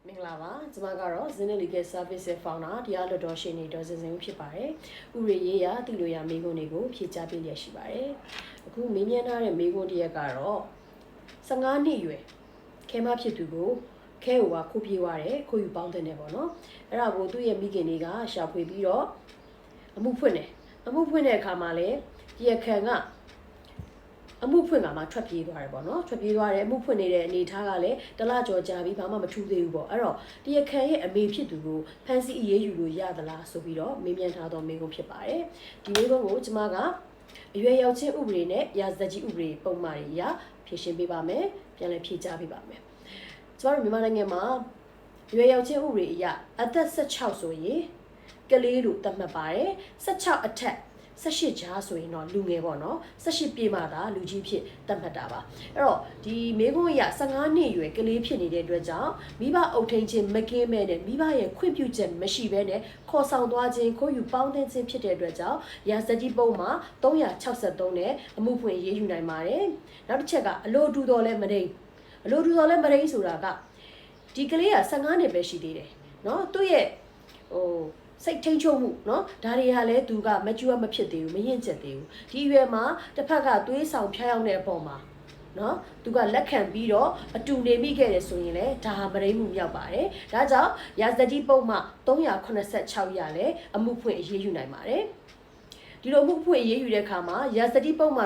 မင်္ဂလာပါကျွန်မကတော့ Zenith Legal Service ရဲ့ founder တရားလွှတ်တော်ရှေ့နေဒေါ်စင်စင်ဦးဖြစ်ပါတယ်ဥပဒေရေးရာသိလို့ရမိခွန်းတွေကိုဖြေကြားပေးလျက်ရှိပါတယ်အခုမေးမြန်းထားတဲ့မိခွန်းတစ်ရက်ကတော့15နှစ်ရွယ်ခဲမဖြစ်သူကိုခဲဟိုကခိုးပြေးသွားတယ်ခိုးယူပေါင်းတဲ့ပေါ့နော်အဲ့ဒါကိုသူ့ရဲ့မိခင်တွေကရှာဖွေပြီးတော့အမှုဖွင့်တဲ့အခါမှာလေတရားခံကအမှုဖွင့်ကမှထွက်ပြေးသွားတယ်ပေါ့နော်ထွက်ပြေးသွားတယ်အမှုဖွင့်နေတဲ့အနေထားကလည်းတလကြော်ကြာပြီးဘာမှမထူးသေးဘူးပေါ့အဲ့တော့တရားခံရဲ့အမေဖြစ်သူကိုဖမ်းဆီးအရေးယူလို့ရသလားဆိုပြီးတော့မေးမြန်းထားတော့မိကုံဖြစ်ပါတယ်ဒီမိကုံကိုကျွန်မကအရွယ်ရောက်ချင်းဥပဒေနဲ့ရာဇသတ်ကြီးဥပဒေပုံမှန်တွေအရဖြေရှင်းပေးပါမယ်ပြန်လည်ဖြေကြားပေးပါမယ်ကျွန်တော်တို့မြန်မာနိုင်ငံမှာရွယ်ရောက်ချင်းဥပဒေအရအသက်16ဆိုရင်ကလေးလို့သတ်မှတ်ပါတယ်16အထက်18ကြားဆိုရင်တော့လူငယ်ပေါ့နော်18ပြည့်မှသာလူကြီးဖြစ်သတ်မှတ်တာပါအဲ့တော့ဒီမေခွန်းအရ15နှစ်အရွယ်ကလေးဖြစ်နေတဲ့အတွက်ကြောင့်မိဘအုပ်ထိန်ချင်းမကင်းမဲ့နဲ့မိဘရဲ့ခွင့်ပြုချက်မရှိဘဲနဲ့ခေါ်ဆောင်သွားခြင်းခိုးယူပေါင်းသင်းခြင်းဖြစ်တဲ့အတွက်ကြောင့်ရာဇကြီးပုံမှာ363နဲ့အမှုဖွင့်ရေးယူနိုင်ပါတယ်နောက်တစ်ချက်ကအလိုတူတော်လဲမတိန်ဆိုတာကဒီကလေးက15နှစ်ပဲရှိသေးတယ်နော်သူ့ရဲ့စိတ်ထိန်ချုပ်မှုเนาะဒါတွေကလည်းသူကမကျွတ်မဖြစ်သေးဘူးမရင့်ကျက်သေးဘူးဒီရွယ်မှာတစ်ဖက်ကသွေးဆောင်ဖျားရောက်တဲ့အပေါ်မှာเนาะသူကလက်ခံပြီးတော့အတူနေမိခဲ့တယ်ဆိုရင်လည်းဒါဟာမရိမှုမြောက်ပါတယ်ဒါကြောင့်ရာဇကြီးပုံမှ386ရလဲအမှုဖွင့်အရေးယူနိုင်ပါတယ်ဒီလိုမှုဖွင့်အရေးယူတဲ့အခါမှာရာဇကြီးပုံမှ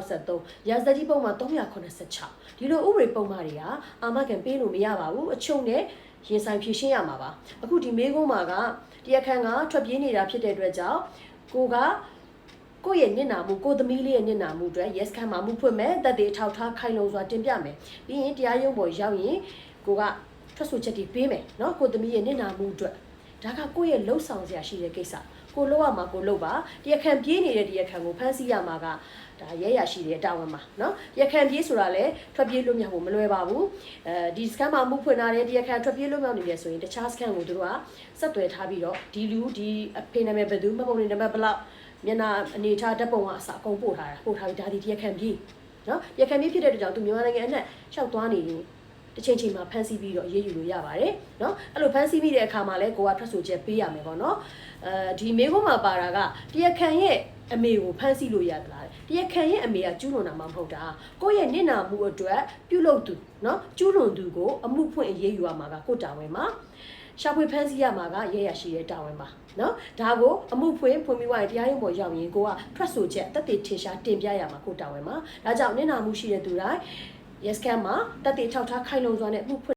363ရာဇကြီးပုံမှ386ဒီလိုဥပဒေပုံမှန်တွေကအာမခံပေးလို့မရပါဘူးအချုပ်နဲ့ရင်ဆိုင်ဖြေရှင်းရမှာပါအခုဒီမေးခွန်းမှာကတရားခံကထွက်ပြေးနေတာဖြစ်တဲ့အတွက်ကြောင့်ကိုယ့်ရဲ့နစ်နာမှုကိုသမီးလေးရဲ့နစ်နာမှုအတွက် yes ခံမှာမှုဖွင့်မယ်တက်သေးထောက်ထားခိုင်လုံစွာတင်ပြမယ်ပြီးရင်တရားရုံးပေါ်ရောက်ရင်ကိုကထွက်ဆိုချက်တွေပေးမယ်เนาะကိုသမီးရဲ့နစ်နာမှုအတွက်ဒါကကိုယ့်ရဲ့လှုပ်ဆောင်စရာရှိတဲ့ကိစ္စကိုလှုပ်ရမှာကိုလှုပ်ပါတရားခံပြေးနေတဲ့တရားခံကိုဖမ်းဆီးရမှာကဒါရဲရရှိတဲ့တာဝန်မှာเนาะတရားခံပြေးဆိုတာလည်းထွက်ပြေးလို့မြောက်ဖို့မလွယ်ပါဘူးဒီစကန်မှာမှုဖွင့်ထားတဲ့တရားခံထွက်ပြေးလို့မြောက်နေတယ်ဆိုရင်တခြားစကန်ကိုတို့ကဆက်သွယ်ထားပြီးတော့ဒီလူဒီအဖေနာမည်ဘယ်သူမှပုံနေနံပါတ်ဘလောက်မျက်နှာအနေထားဓာတ်ပုံကအစအကုန်ပို့ထားပြီးဒါဒီတရားခံပြေးเนาะတရားခံပြေးဖြစ်တဲ့အတွက်ကြောင့်သူမြန်မာနိုင်ငံအနှံ့ရှောက်သွားနေရင်တစ်ချိန်မှာဖမ်းဆီးပြီးတော့ရေးယူလို့ရပါတယ်เนาะအဲ့လိုဖမ်းဆီးမိတဲ့အခါမှာလဲကိုကထွက်ဆိုချက်ပေးရမယ်ပေါ့เนาะဒီမေခွန်းမှာပါတာကတရားခံရဲ့အမေကိုဖမ်းဆီးလို့ရသလားတရားခံရဲ့အမေကကျူးလွန်တာမှမဟုတ်တာကိုယ့်ရဲ့နစ်နာမှုအတွက်ပြုလုပ်သူเนาะကျူးလွန်သူကိုအမှုဖွင့်အရေးယူရမှာကကိုယ်တာဝန်မှာရှာဖွေဖမ်းဆီးရမှာကရဲရရှိတဲ့တာဝန်ပါเนาะဒါကိုအမှုဖွင့်ပြီးွားရင်တရားရုံးပေါ်ရောက်ရင်ကိုကထွက်ဆိုချက်တက်တည်ထင်ရှားတင်ပြရမှာကိုယ်တာဝန်မှာဒါကြောင့်နစ်နာမှုရှိတဲ့သူတိုင်းyes ကမှာတက်တည်ထောက်ထားခိုင်လုံစွာနဲ့အမှုဖွင့်